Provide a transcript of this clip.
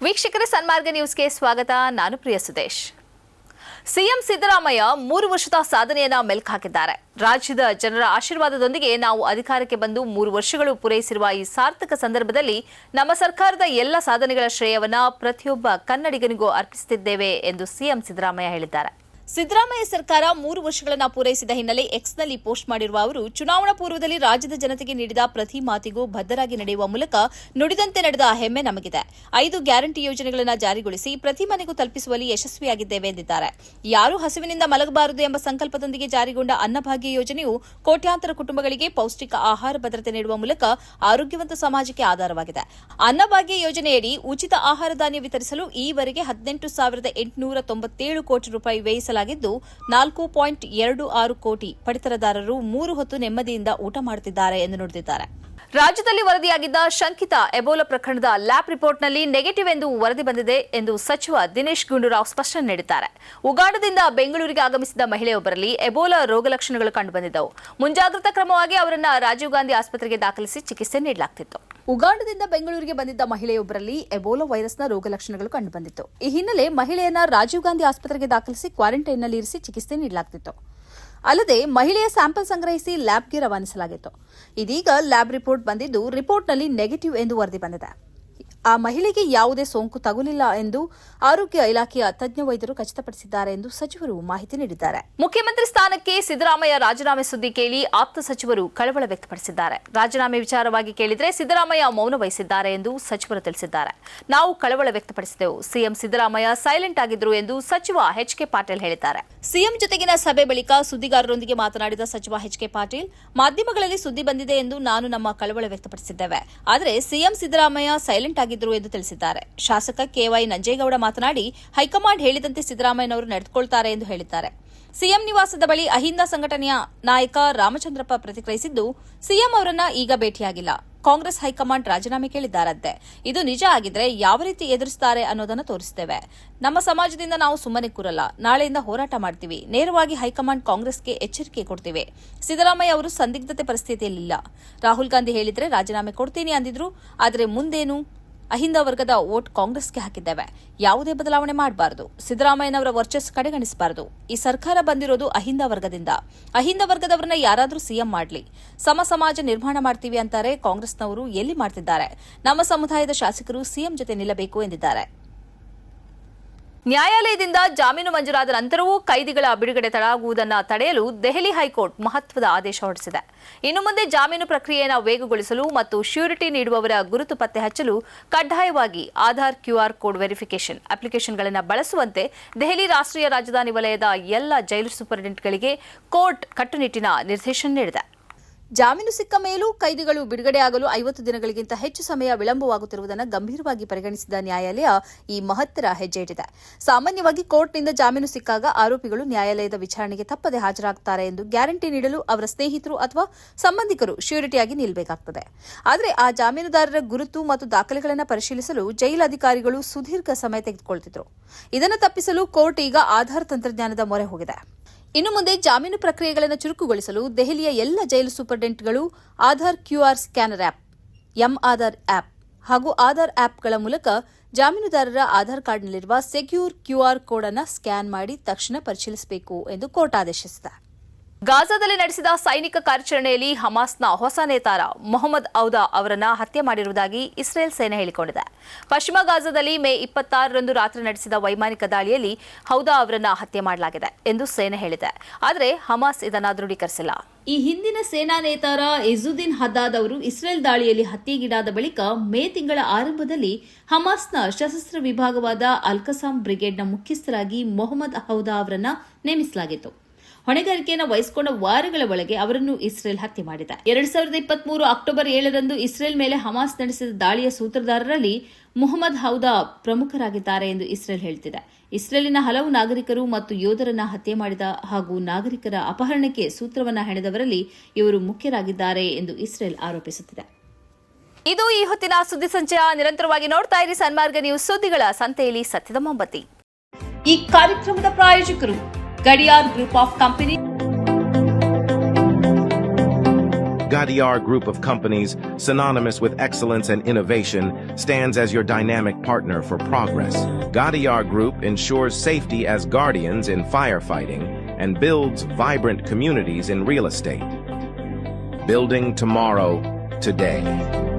ವೀಕ್ಷಕರೇ, ಸನ್ಮಾರ್ಗ ನ್ಯೂಸ್ಗೆ ಸ್ವಾಗತ. ನಾನು ಪ್ರಿಯ ಸುದೇಶ್. ಸಿಎಂ ಸಿದ್ದರಾಮಯ್ಯ 3 ವರ್ಷದ ಸಾಧನೆಯನ್ನ ಮೆಲುಕು ಹಾಕಿದ್ದಾರೆ. ರಾಜ್ಯದ ಜನರ ಆಶೀರ್ವಾದದೊಂದಿಗೆ ನಾವು ಅಧಿಕಾರಕ್ಕೆ ಬಂದು 3 ವರ್ಷಗಳು ಪೂರೈಸಿರುವ ಈ ಸಾರ್ಥಕ ಸಂದರ್ಭದಲ್ಲಿ ನಮ್ಮ ಸರ್ಕಾರದ ಎಲ್ಲ ಸಾಧನೆಗಳ ಶ್ರೇಯವನ್ನ ಪ್ರತಿಯೊಬ್ಬ ಕನ್ನಡಿಗನಿಗೂ ಅರ್ಪಿಸುತ್ತಿದ್ದೇವೆ ಎಂದು ಸಿಎಂ ಸಿದ್ದರಾಮಯ್ಯ ಹೇಳಿದ್ದಾರೆ. ಸಿದ್ದರಾಮಯ್ಯ ಸರ್ಕಾರ 3 ವರ್ಷಗಳನ್ನು ಪೂರೈಸಿದ ಹಿನ್ನೆಲೆ ಎಕ್ಸ್ನಲ್ಲಿ ಪೋಸ್ಟ್ ಮಾಡಿರುವ ಅವರು, ಚುನಾವಣಾ ಪೂರ್ವದಲ್ಲಿ ರಾಜ್ಯದ ಜನತೆಗೆ ನೀಡಿದ ಪ್ರತಿ ಮಾತಿಗೂ ಬದ್ಧರಾಗಿ ನಡೆಯುವ ಮೂಲಕ ನುಡಿದಂತೆ ನಡೆದ ಹೆಮ್ಮೆ ನಮಗಿದೆ. 5 ಗ್ಯಾರಂಟಿ ಯೋಜನೆಗಳನ್ನು ಜಾರಿಗೊಳಿಸಿ ಪ್ರತಿ ಮನೆಗೂ ತಲುಪಿಸುವಲ್ಲಿ ಯಶಸ್ವಿಯಾಗಿದ್ದೇವೆ ಎಂದಿದ್ದಾರೆ. ಯಾರೂ ಹಸಿವಿನಿಂದ ಮಲಗಬಾರದು ಎಂಬ ಸಂಕಲ್ಪದೊಂದಿಗೆ ಜಾರಿಗೊಂಡ ಅನ್ನಭಾಗ್ಯ ಯೋಜನೆಯು ಕೋಟ್ಯಾಂತರ ಕುಟುಂಬಗಳಿಗೆ ಪೌಷ್ಟಿಕ ಆಹಾರ ಭದ್ರತೆ ನೀಡುವ ಮೂಲಕ ಆರೋಗ್ಯವಂತ ಸಮಾಜಕ್ಕೆ ಆಧಾರವಾಗಿದೆ. ಅನ್ನಭಾಗ್ಯ ಯೋಜನೆಯಡಿ ಉಚಿತ ಆಹಾರ ಧಾನ್ಯ ವಿತರಿಸಲು ಈವರೆಗೆ 18,897 ಕೋಟಿ ರೂಪಾಯಿ ವ್ಯಯಿಸಲಾಗಿದೆ. 4.26 ಕೋಟಿ ಪಡಿತರದಾರರು 3 ಹೊತ್ತು ನೆಮ್ಮದಿಯಿಂದ ಊಟ ಮಾಡುತ್ತಿದ್ದಾರೆ ಎಂದು ನುಡಿದಿದ್ದಾರೆ. ರಾಜ್ಯದಲ್ಲಿ ವರದಿಯಾಗಿದ್ದ ಶಂಕಿತ ಎಬೋಲಾ ಪ್ರಕರಣದ ಲ್ಯಾಬ್ ರಿಪೋರ್ಟ್ನಲ್ಲಿ ನೆಗೆಟಿವ್ ಎಂದು ವರದಿ ಬಂದಿದೆ ಎಂದು ಸಚಿವ ದಿನೇಶ್ ಗುಂಡೂರಾವ್ ಸ್ಪಷ್ಟನೆ ನೀಡಿದ್ದಾರೆ. ಉಗಾಂಡದಿಂದ ಬೆಂಗಳೂರಿಗೆ ಆಗಮಿಸಿದ ಮಹಿಳೆಯೊಬ್ಬರಲ್ಲಿ ಎಬೋಲಾ ರೋಗ ಲಕ್ಷಣಗಳು ಕಂಡುಬಂದಿದ್ದವು. ಮುಂಜಾಗ್ರತಾ ಕ್ರಮವಾಗಿ ಅವರನ್ನು ರಾಜೀವ್ ಗಾಂಧಿ ಆಸ್ಪತ್ರೆಗೆ ದಾಖಲಿಸಿ ಚಿಕಿತ್ಸೆ ನೀಡಲಾಗುತ್ತಿತ್ತು. ಉಗಾಂಡದಿಂದ ಬೆಂಗಳೂರಿಗೆ ಬಂದಿದ್ದ ಮಹಿಳೆಯೊಬ್ಬರಲ್ಲಿ ಎಬೋಲಾ ವೈರಸ್ನ ರೋಗ ಲಕ್ಷಣಗಳು ಕಂಡುಬಂದಿತ್ತು. ಈ ಹಿನ್ನೆಲೆ ಮಹಿಳೆಯನ್ನ ರಾಜೀವ್ ಗಾಂಧಿ ಆಸ್ಪತ್ರೆಗೆ ದಾಖಲಿಸಿ ಕ್ವಾರಂಟೈನ್ನಲ್ಲಿ ಇರಿಸಿ ಚಿಕಿತ್ಸೆ ನೀಡಲಾಗುತ್ತಿತ್ತು. ಅಲ್ಲದೆ ಮಹಿಳೆಯ ಸ್ಯಾಂಪಲ್ ಸಂಗ್ರಹಿಸಿ ಲ್ಯಾಬ್ಗೆ ರವಾನಿಸಲಾಗಿತ್ತು. ಇದೀಗ ಲ್ಯಾಬ್ ರಿಪೋರ್ಟ್ ಬಂದಿದ್ದು, ರಿಪೋರ್ಟ್ನಲ್ಲಿ ನೆಗೆಟಿವ್ ಎಂದು ವರದಿ ಬಂದಿದೆ. ಆ ಮಹಿಳೆಗೆ ಯಾವುದೇ ಸೋಂಕು ತಗುಲಿಲ್ಲ ಎಂದು ಆರೋಗ್ಯ ಇಲಾಖೆಯ ತಜ್ಞ ವೈದ್ಯರು ಖಚಿತಪಡಿಸಿದ್ದಾರೆ ಎಂದು ಸಚಿವರು ಮಾಹಿತಿ ನೀಡಿದ್ದಾರೆ. ಮುಖ್ಯಮಂತ್ರಿ ಸ್ಥಾನಕ್ಕೆ ಸಿದ್ದರಾಮಯ್ಯ ರಾಜೀನಾಮೆ ಸುದ್ದಿ ಕೇಳಿ ಆಪ್ತ ಸಚಿವರು ಕಳವಳ ವ್ಯಕ್ತಪಡಿಸಿದ್ದಾರೆ. ರಾಜೀನಾಮೆ ವಿಚಾರವಾಗಿ ಕೇಳಿದರೆ ಸಿದ್ದರಾಮಯ್ಯ ಮೌನ ವಹಿಸಿದ್ದಾರೆ ಎಂದು ಸಚಿವರು ತಿಳಿಸಿದ್ದಾರೆ. ನಾವು ಕಳವಳ ವ್ಯಕ್ತಪಡಿಸಿದೆವು. ಸಿಎಂ ಸಿದ್ದರಾಮಯ್ಯ ಸೈಲೆಂಟ್ ಆಗಿದ್ರು ಎಂದು ಸಚಿವ ಎಚ್.ಕೆ. ಪಾಟೀಲ್ ಹೇಳಿದ್ದಾರೆ. ಸಿಎಂ ಜೊತೆಗಿನ ಸಭೆ ಬಳಿಕ ಸುದ್ದಿಗಾರರೊಂದಿಗೆ ಮಾತನಾಡಿದ ಸಚಿವ ಎಚ್.ಕೆ. ಪಾಟೀಲ್, ಮಾಧ್ಯಮಗಳಲ್ಲಿ ಸುದ್ದಿ ಬಂದಿದೆ ಎಂದು ನಾನು ನಮ್ಮ ಕಳವಳ ವ್ಯಕ್ತಪಡಿಸಿದ್ದೇವೆ. ಆದರೆ ಸಿಎಂ ಸಿದ್ದರಾಮಯ್ಯ ಸೈಲೆಂಟ್ ಆಗಿದ್ರು ಎಂದು ತಿಳಿಸಿದ್ದಾರೆ. ಶಾಸಕ ಕೆವೈ ನಂಜೇಗೌಡ ಮಾತನಾಡಿ, ಹೈಕಮಾಂಡ್ ಹೇಳಿದಂತೆ ಸಿದ್ದರಾಮಯ್ಯನವರು ನಡೆದುಕೊಳ್ತಾರೆ ಎಂದು ಹೇಳಿದ್ದಾರೆ. ಸಿಎಂ ನಿವಾಸದ ಬಳಿ ಅಹಿಂದ ಸಂಘಟನೆಯ ನಾಯಕ ರಾಮಚಂದ್ರಪ್ಪ ಪ್ರತಿಕ್ರಿಯಿಸಿದ್ದು, ಸಿಎಂ ಅವರನ್ನ ಈಗ ಭೇಟಿಯಾಗಿಲ್ಲ. ಕಾಂಗ್ರೆಸ್ ಹೈಕಮಾಂಡ್ ರಾಜೀನಾಮೆ ಕೇಳಿದ್ದಾರಂತೆ. ಇದು ನಿಜ ಆಗಿದ್ರೆ ಯಾವ ರೀತಿ ಎದುರಿಸುತ್ತಾರೆ ಅನ್ನೋದನ್ನು ತೋರಿಸುತ್ತೇವೆ. ನಮ್ಮ ಸಮಾಜದಿಂದ ನಾವು ಸುಮ್ಮನೆ ಕೂರಲ್ಲ. ನಾಳೆಯಿಂದ ಹೋರಾಟ ಮಾಡ್ತೀವಿ. ನೇರವಾಗಿ ಹೈಕಮಾಂಡ್ ಕಾಂಗ್ರೆಸ್ಗೆ ಎಚ್ಚರಿಕೆ ಕೊಡ್ತೀವಿ. ಸಿದ್ದರಾಮಯ್ಯ ಅವರು ಸಂದಿಗ್ಧತೆ ಪರಿಸ್ಥಿತಿಯಲ್ಲಿಲ್ಲ. ರಾಹುಲ್ ಗಾಂಧಿ ಹೇಳಿದ್ರೆ ರಾಜೀನಾಮೆ ಕೊಡ್ತೀನಿ ಅಂದಿದ್ರು. ಆದರೆ ಮುಂದೇನು? ಅಹಿಂದ ವರ್ಗದ ವೋಟ್ ಕಾಂಗ್ರೆಸ್ಗೆ ಹಾಕಿದ್ದೇವೆ. ಯಾವುದೇ ಬದಲಾವಣೆ ಮಾಡಬಾರದು. ಸಿದ್ದರಾಮಯ್ಯನವರ ವರ್ಚಸ್ಸು ಕಡೆಗಣಿಸಬಾರದು. ಈ ಸರ್ಕಾರ ಬಂದಿರೋದು ಅಹಿಂದ ವರ್ಗದಿಂದ. ಅಹಿಂದ ವರ್ಗದವರನ್ನ ಯಾರಾದರೂ ಸಿಎಂ ಮಾಡಲಿ. ಸಮಾಜ ನಿರ್ಮಾಣ ಮಾಡ್ತೀವಿ ಅಂತಾರೆ. ಕಾಂಗ್ರೆಸ್ನವರು ಎಲ್ಲಿ ಮಾಡ್ತಿದ್ದಾರೆ? ನಮ್ಮ ಸಮುದಾಯದ ಶಾಸಕರು ಸಿಎಂ ಜೊತೆ ನಿಲ್ಲಬೇಕು ಎಂದಿದ್ದಾರೆ. ನ್ಯಾಯಾಲಯದಿಂದ ಜಾಮೀನು ಮಂಜೂರಾದ ನಂತರವೂ ಕೈದಿಗಳ ಬಿಡುಗಡೆ ತಡವಾಗುವುದನ್ನು ತಡೆಯಲು ದೆಹಲಿ ಹೈಕೋರ್ಟ್ ಮಹತ್ವದ ಆದೇಶ ಹೊರಡಿಸಿದೆ. ಇನ್ನು ಮುಂದೆ ಜಾಮೀನು ಪ್ರಕ್ರಿಯೆಯನ್ನು ವೇಗಗೊಳಿಸಲು ಮತ್ತು ಶ್ಯೂರಿಟಿ ನೀಡುವವರ ಗುರುತು ಪತ್ತೆ ಹಚ್ಚಲು ಕಡ್ಡಾಯವಾಗಿ ಆಧಾರ್ ಕ್ಯೂಆರ್ ಕೋಡ್ ವೆರಿಫಿಕೇಷನ್ ಅಪ್ಲಿಕೇಶನ್ಗಳನ್ನು ಬಳಸುವಂತೆ ದೆಹಲಿ ರಾಷ್ಟ್ರೀಯ ರಾಜಧಾನಿ ವಲಯದ ಎಲ್ಲ ಜೈಲು ಸೂಪರಿಂಟೆಂಡೆಂಟ್ಗಳಿಗೆ ಕೋರ್ಟ್ ಕಟ್ಟುನಿಟ್ಟಿನ ನಿರ್ದೇಶನ ನೀಡಿದೆ. ಜಾಮೀನು ಸಿಕ್ಕ ಮೇಲೂ ಕೈದಿಗಳು ಬಿಡುಗಡೆಯಾಗಲು 50 ದಿನಗಳಿಗಿಂತ ಹೆಚ್ಚು ಸಮಯ ವಿಳಂಬವಾಗುತ್ತಿರುವುದನ್ನು ಗಂಭೀರವಾಗಿ ಪರಿಗಣಿಸಿದ ನ್ಯಾಯಾಲಯ ಈ ಮಹತ್ತರ ಹೆಜ್ಜೆ ಇಟ್ಟಿದೆ. ಸಾಮಾನ್ಯವಾಗಿ ಕೋರ್ಟ್ನಿಂದ ಜಾಮೀನು ಸಿಕ್ಕಾಗ ಆರೋಪಿಗಳು ನ್ಯಾಯಾಲಯದ ವಿಚಾರಣೆಗೆ ತಪ್ಪದೆ ಹಾಜರಾಗುತ್ತಾರೆ ಎಂದು ಗ್ಯಾರಂಟಿ ನೀಡಲು ಅವರ ಸ್ನೇಹಿತರು ಅಥವಾ ಸಂಬಂಧಿಕರು ಶ್ಯೂರಿಟಿಯಾಗಿ ನಿಲ್ಲಬೇಕಾಗುತ್ತದೆ. ಆದರೆ ಆ ಜಾಮೀನುದಾರರ ಗುರುತು ಮತ್ತು ದಾಖಲೆಗಳನ್ನು ಪರಿಶೀಲಿಸಲು ಜೈಲು ಅಧಿಕಾರಿಗಳು ಸುದೀರ್ಘ ಸಮಯ ತೆಗೆದುಕೊಳ್ಳುತ್ತಿದ್ದರು. ಇದನ್ನು ತಪ್ಪಿಸಲು ಕೋರ್ಟ್ ಈಗ ಆಧಾರ್ ತಂತ್ರಜ್ಞಾನದ ಮೊರೆ ಹೋಗಿದೆ. ಇನ್ನು ಮುಂದೆ ಜಾಮೀನು ಪ್ರಕ್ರಿಯೆಗಳನ್ನು ಚುರುಕುಗೊಳಿಸಲು ದೆಹಲಿಯ ಎಲ್ಲ ಜೈಲು ಸೂಪರಿಂಟೆಂಡೆಂಟ್ಗಳು Aadhaar QR scanner app, mAadhaar app ಹಾಗೂ ಆಧಾರ್ ಆಪ್ಗಳ ಮೂಲಕ ಜಾಮೀನುದಾರರ ಆಧಾರ್ ಕಾರ್ಡ್ನಲ್ಲಿರುವ ಸೆಕ್ಯೂರ್ ಕ್ಯೂಆರ್ ಕೋಡ್ ಅನ್ನು ಸ್ಕ್ಯಾನ್ ಮಾಡಿ ತಕ್ಷಣ ಪರಿಶೀಲಿಸಬೇಕು ಎಂದು ಕೋರ್ಟ್ ಆದೇಶಿಸಿದೆ. ಗಾಜಾದಲ್ಲಿ ನಡೆಸಿದ ಸೈನಿಕ ಕಾರ್ಯಾಚರಣೆಯಲ್ಲಿ ಹಮಾಸ್ನ ಹೊಸ ನೇತಾರ ಮೊಹಮ್ಮದ್ ಔದಾ ಅವರನ್ನು ಹತ್ಯೆ ಮಾಡಿರುವುದಾಗಿ ಇಸ್ರೇಲ್ ಸೇನೆ ಹೇಳಿಕೊಂಡಿದೆ. ಪಶ್ಚಿಮ ಗಾಜಾದಲ್ಲಿ ಮೇ 26ರಂದು ರಾತ್ರಿ ನಡೆಸಿದ ವೈಮಾನಿಕ ದಾಳಿಯಲ್ಲಿ ಔದಾ ಅವರನ್ನು ಹತ್ಯೆ ಮಾಡಲಾಗಿದೆ ಎಂದು ಸೇನೆ ಹೇಳಿದೆ. ಆದರೆ ಹಮಾಸ್ ಇದನ್ನು ದೃಢೀಕರಿಸಿಲ್ಲ. ಈ ಹಿಂದಿನ ಸೇನಾ ನೇತಾರ ಇಜುದ್ದೀನ್ ಹದ್ದಾದ್ ಅವರು ಇಸ್ರೇಲ್ ದಾಳಿಯಲ್ಲಿ ಹತ್ಯೆಗೀಡಾದ ಬಳಿಕ ಮೇ ತಿಂಗಳ ಆರಂಭದಲ್ಲಿ ಹಮಾಸ್ನ ಸಶಸ್ತ್ರ ವಿಭಾಗವಾದ ಅಲ್-ಕಸಾಮ್ ಬ್ರಿಗೇಡ್ನ ಮುಖ್ಯಸ್ಥರಾಗಿ ಮೊಹಮ್ಮದ್ ಔದಾ ಅವರನ್ನು ನೇಮಿಸಲಾಗಿತ್ತು. ಹೊಣೆಗಾರಿಕೆಯನ್ನು ವಹಿಸಿಕೊಂಡ ವಾರಗಳ ಒಳಗೆ ಅವರನ್ನು ಇಸ್ರೇಲ್ ಹತ್ಯೆ ಮಾಡಿದೆ. 2023 ಅಕ್ಟೋಬರ್ 7ರಂದು ಇಸ್ರೇಲ್ ಮೇಲೆ ಹಮಾಸ್ ನಡೆಸಿದ ದಾಳಿಯ ಸೂತ್ರಧಾರರಲ್ಲಿ ಮೊಹಮ್ಮದ್ ಔದಾ ಪ್ರಮುಖರಾಗಿದ್ದಾರೆ ಎಂದು ಇಸ್ರೇಲ್ ಹೇಳುತ್ತಿದೆ. ಇಸ್ರೇಲಿನ ಹಲವು ನಾಗರಿಕರು ಮತ್ತು ಯೋಧರನ್ನ ಹತ್ಯೆ ಮಾಡಿದ ಹಾಗೂ ನಾಗರಿಕರ ಅಪಹರಣಕ್ಕೆ ಸೂತ್ರವನ್ನ ಹೆಣೆದವರಲ್ಲಿ ಇವರು ಮುಖ್ಯರಾಗಿದ್ದಾರೆ ಎಂದು ಇಸ್ರೇಲ್ ಆರೋಪಿಸುತ್ತಿದೆ. ಇದು ಈ ಹೊತ್ತಿನ ಸುದ್ದಿ ಸಂಚಯ. ನಿರಂತರವಾಗಿ ನೋಡ್ತಾ ಇರಿ ಸನ್ಮಾರ್ಗ ನ್ಯೂಸ್. ಸುದ್ದಿಗಳ ಸಂತೆಯಲ್ಲಿ ಸತ್ಯದ ಮೊಂಬತ್ತಿ. ಈ ಕಾರ್ಯಕ್ರಮದ ಪ್ರಾಯೋಜಕರು Gadiyar group of company. Gadiar Group of companies, synonymous with excellence and innovation, stands as your dynamic partner for progress. Gadiar Group ensures safety as guardians in firefighting and builds vibrant communities in real estate. Building tomorrow, today.